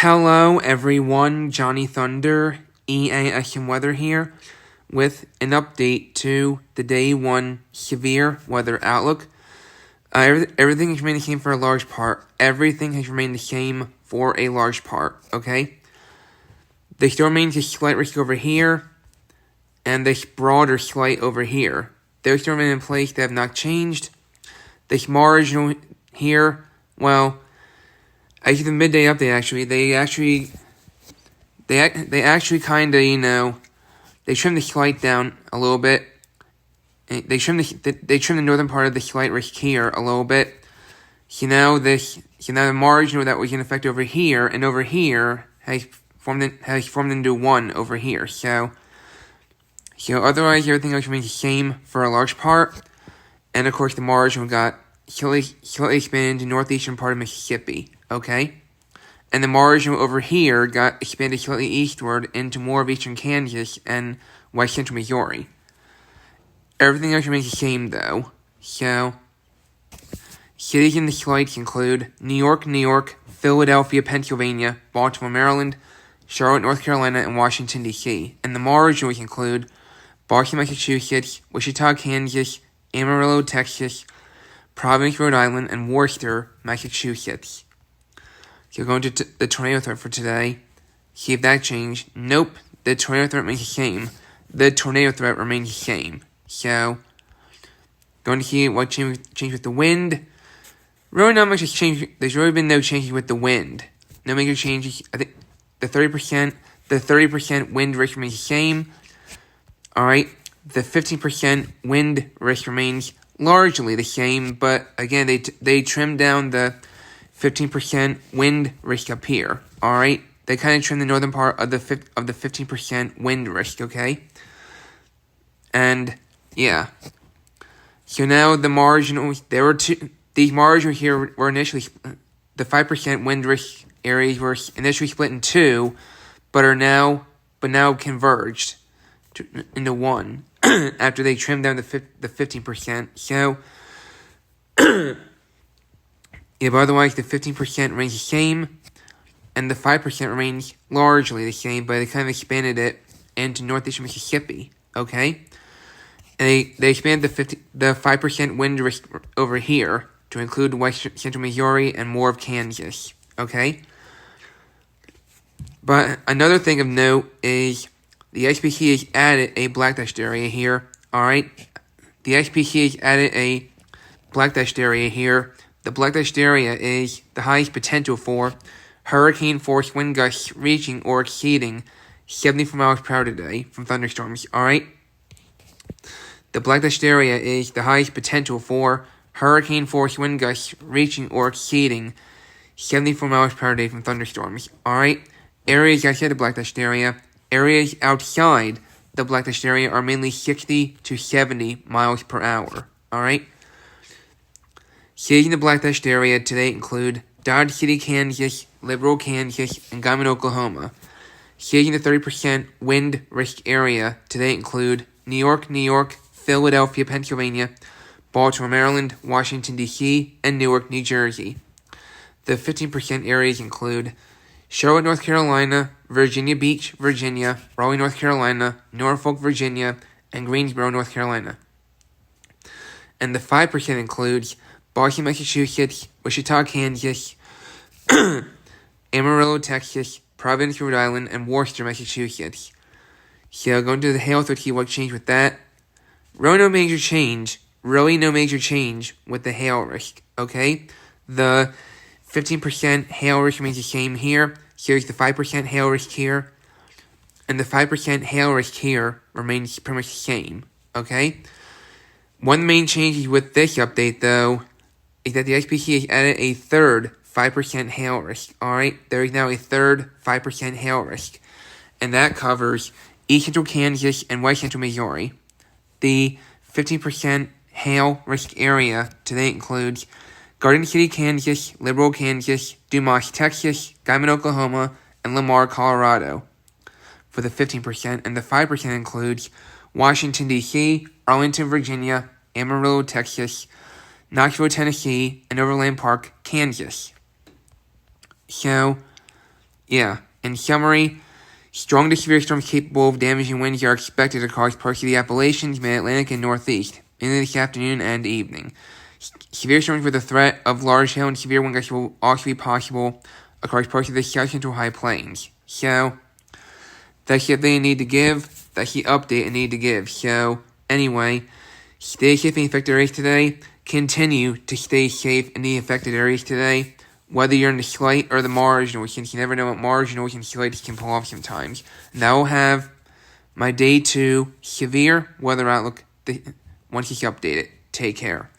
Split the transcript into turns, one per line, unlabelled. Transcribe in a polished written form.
Hello everyone, Johnny Thunder, EAS&Weather here with an update to the Day 1 severe weather outlook. Everything has remained the same for a large part. Everything has remained the same for a large part, okay? There still remains a slight risk over here, and this broader slight over here. Those still remain in place, they have not changed. This marginal here, well, as of the midday update, they actually kind of, they trimmed the slight down a little bit. They trimmed the northern part of the slight risk here a little bit. So now the marginal that was in effect over here and over here has formed into one over here. So otherwise everything else remains the same for a large part. And of course the marginal got slightly expanded into northeastern part of Mississippi. Okay? And the marginal over here got expanded slightly eastward into more of eastern Kansas and west central Missouri. Everything else remains the same, though. So, cities in the slights include New York, Philadelphia, Pennsylvania, Baltimore, Maryland, Charlotte, North Carolina, and Washington, D.C. And the marginals include Boston, Massachusetts, Wichita, Kansas, Amarillo, Texas, Providence, Rhode Island, and Worcester, Massachusetts. So going to the tornado threat for today. See if that changed. Nope, the tornado threat remains the same. The tornado threat remains the same. So, going to see what changed with the wind. Really not much has changed. There's really been no changes with the wind. No major changes. I think the 30% wind risk remains the same. Alright, the 15% wind risk remains largely the same, but again, they trimmed down the 15% wind risk up here. Alright, they kind of trimmed the northern part of the 15% wind risk, okay? And yeah. So now the marginals, these marginals here were initially, the 5% wind risk areas were initially split in two, but now converged into one after they trimmed down the 15%. So, yeah, but otherwise the 15% remains the same, and the 5% remains largely the same, but they kind of expanded it into northeastern Mississippi, okay? And they expanded the 5% wind risk over here to include west central Missouri and more of Kansas, okay? But another thing of note is the SPC has added a black dashed area here, alright? The SPC has added a black dashed area here. The black dashed area is the highest potential for hurricane force wind gusts reaching or exceeding 74 miles per hour today from thunderstorms, alright? The black dashed area is the highest potential for hurricane force wind gusts reaching or exceeding 74 miles per hour today from thunderstorms, alright? Areas outside the black dashed area, areas outside the black dashed area are mainly 60 to 70 miles per hour, alright? Cities in the black dashed area today include Dodge City, Kansas, Liberal, Kansas, and Guyman, Oklahoma. Cities in the 30% wind risk area today include New York, Philadelphia, Pennsylvania, Baltimore, Maryland, Washington, D.C., and Newark, New Jersey. The 15% areas include Charlotte, North Carolina, Virginia Beach, Virginia, Raleigh, North Carolina, Norfolk, Virginia, and Greensboro, North Carolina. And the 5% includes Boston, Massachusetts, Wichita, Kansas, Amarillo, Texas, Providence, Rhode Island, and Worcester, Massachusetts. So going to the hail threat, see what changed with that. Really no major change with the hail risk, okay? The 15% hail risk remains the same here. Here's the 5% hail risk here. And the 5% hail risk here remains pretty much the same, okay? One of the main changes with this update, though, is that the SPC has added a third 5% hail risk, alright? There is now a third 5% hail risk. And that covers east central Kansas and west central Missouri. The 15% hail risk area today includes Garden City, Kansas, Liberal, Kansas, Dumas, Texas, Guyman, Oklahoma, and Lamar, Colorado for the 15%, and the 5% includes Washington, D.C., Arlington, Virginia, Amarillo, Texas, Knoxville, Tennessee, and Overland Park, Kansas. So, Yeah, in summary, strong to severe storms capable of damaging winds are expected across parts of the Appalachians, Mid-Atlantic, and Northeast in this afternoon and evening. Severe storms with a threat of large hail and severe wind gusts will also be possible across parts of the South Central High Plains. So, that's the update I need to give. That's the update I need to give. So, anyway, stay safe in the affected areas today. Continue to stay safe in the affected areas today. Whether you're in the slight or the marginal, since you never know what marginals and slights can pull off sometimes. And I will have my day 2 severe weather outlook once it's updated. Take care.